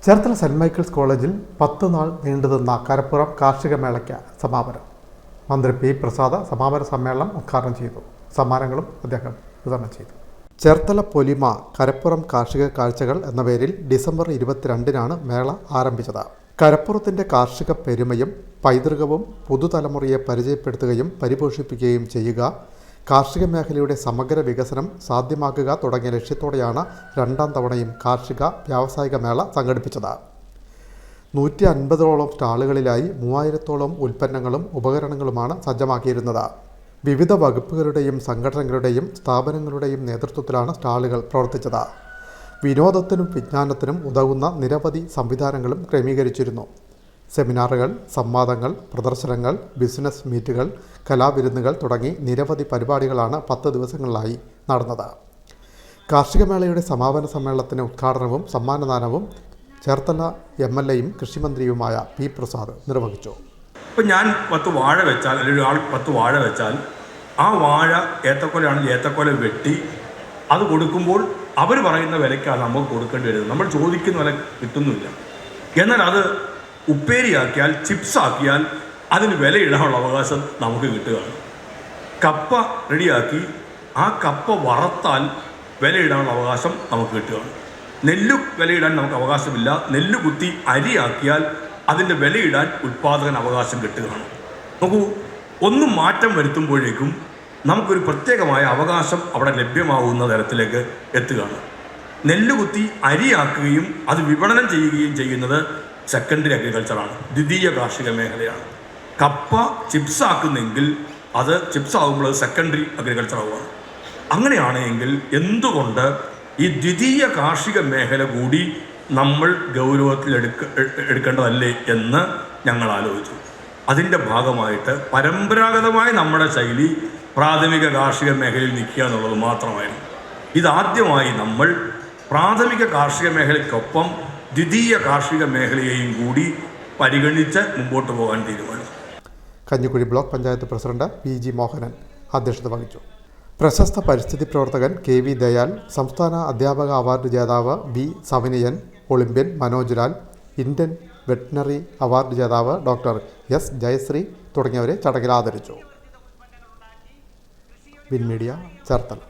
Cherthala saint Michael's കോളേജിൽ 10 നാൾ നീണ്ടുനിന്ന കരപ്പുറം കാർഷിക മേളയ്ക്ക് സമാപനം. മന്ത്രി പി പ്രസാദ് സമാപന സമ്മേളനം ഉദ്ഘാടനം ചെയ്തു. സമ്മാനങ്ങളും അദ്ദേഹം വിതരണം ചെയ്തു. ചേർത്തല പൊലിമ കരപ്പുറം കാർഷിക കാഴ്ചകൾ എന്ന പേരിൽ ഡിസംബർ 22-നാണ് മേള ആരംഭിച്ചത്. കരപ്പുറത്തിൻ്റെ കാർഷിക പെരുമയും പൈതൃകവും പുതുതലമുറയെ പരിചയപ്പെടുത്തുകയും പരിപോഷിപ്പിക്കുകയും ചെയ്യുക, കാർഷിക മേഖലയുടെ സമഗ്ര വികസനം സാധ്യമാക്കുക തുടങ്ങിയ ലക്ഷ്യത്തോടെയാണ് 2ാം തവണയും കാർഷിക വ്യാവസായിക മേള സംഘടിപ്പിച്ചത്. 150ഓളം സ്റ്റാളുകളിലായി 3000ഓളം ഉൽപ്പന്നങ്ങളും ഉപകരണങ്ങളുമാണ് സജ്ജമാക്കിയിരുന്നത്. വിവിധ വകുപ്പുകളുടെയും സംഘടനകളുടെയും സ്ഥാപനങ്ങളുടെയും നേതൃത്വത്തിലാണ് സ്റ്റാളുകൾ പ്രവർത്തിച്ചത്. വിനോദത്തിനും വിജ്ഞാനത്തിനും ഉതകുന്ന നിരവധി സംവിധാനങ്ങളും ക്രമീകരിച്ചിരുന്നു. സെമിനാറുകൾ, സംവാദങ്ങൾ, പ്രദർശനങ്ങൾ, ബിസിനസ് മീറ്റുകൾ, കലാവിരുന്നുകൾ തുടങ്ങി നിരവധി പരിപാടികളാണ് 10 ദിവസങ്ങളിലായി നടന്നത്. കാർഷിക മേളയുടെ സമാപന സമ്മേളനത്തിന് ഉദ്ഘാടനവും സമ്മാനദാനവും ചേർത്തല MLAയും കൃഷിമന്ത്രിയുമായ പി പ്രസാദ് നിർവഹിച്ചു. ഇപ്പം ഞാൻ 10 വാഴ വെച്ചാൽ, അല്ലെങ്കിൽ ഒരാൾ 10 വാഴ വെച്ചാൽ, ആ വാഴ ഏത്തക്കൊലയാണെങ്കിൽ ഏത്തക്കൊല വെട്ടി അത് കൊടുക്കുമ്പോൾ അവർ പറയുന്ന വിലയ്ക്കാണ് നമുക്ക് കൊടുക്കേണ്ടി വരുന്നത്. നമ്മൾ ചോദിക്കുന്ന വില കിട്ടുന്നില്ല. എന്നാൽ അത് ഉപ്പേരിയാക്കിയാൽ, ചിപ്സാക്കിയാൽ അതിന് വിലയിടാനുള്ള അവകാശം നമുക്ക് കിട്ടുകയാണ്. കപ്പ റെഡിയാക്കി ആ കപ്പ വറുത്താൽ വിലയിടാനുള്ള അവകാശം നമുക്ക് കിട്ടുകയാണ്. നെല്ല് വിലയിടാൻ നമുക്ക് അവകാശമില്ല. നെല്ല് കുത്തി അരിയാക്കിയാൽ അതിൻ്റെ വിലയിടാൻ ഉൽപ്പാദകന് അവകാശം കിട്ടുകയാണ്. നോക്കൂ, ഒന്നും മാറ്റം വരുത്തുമ്പോഴേക്കും നമുക്കൊരു പ്രത്യേകമായ അവകാശം അവിടെ ലഭ്യമാകുന്ന തരത്തിലേക്ക് എത്തുകയാണ്. നെല്ല് കുത്തി അരിയാക്കുകയും അത് വിപണനം ചെയ്യുകയും ചെയ്യുന്നത് സെക്കൻഡറി അഗ്രികൾച്ചറാണ്, ദ്വിതീയ കാർഷിക മേഖലയാണ്. കപ്പ ചിപ്സാക്കുന്നെങ്കിൽ അത് ചിപ്സാകുമ്പോൾ അത് സെക്കൻഡറി അഗ്രികൾച്ചർ ആവുകയാണ്. അങ്ങനെയാണെങ്കിൽ എന്തുകൊണ്ട് ഈ ദ്വിതീയ കാർഷിക മേഖല കൂടി നമ്മൾ ഗൗരവത്തിൽ എടുക്കേണ്ടതല്ലേ എന്ന് ഞങ്ങൾ ആലോചിച്ചു. അതിൻ്റെ ഭാഗമായിട്ട് പരമ്പരാഗതമായ നമ്മുടെ ശൈലി പ്രാഥമിക കാർഷിക മേഖലയിൽ നിൽക്കുക എന്നുള്ളത് മാത്രമായിരുന്നു. ഇതാദ്യമായി നമ്മൾ പ്രാഥമിക കാർഷിക മേഖലയ്ക്കൊപ്പം ദ്വിതീയ കാർഷിക മേഖലയെയും കൂടി പരിഗണിച്ച് മുമ്പോട്ട് പോകാൻ തീരുമാനിച്ചു. Kanjikuzhi block panchayat president PG Mohanan അധ്യക്ഷത വഹിച്ചു. പ്രശസ്ത പരിസ്ഥിതി പ്രവർത്തകൻ KV ദയാൽ, സംസ്ഥാന അധ്യാപക അവാർഡ് ജേതാവ് B Savinayan, Olympian Manoj Lal, Indian veterinary award ജേതാവ് ഡോക്ടർ S ജയശ്രീ തുടങ്ങിയവരെ ചടങ്ങിൽ ആദരിച്ചു. Win media, Cherthala.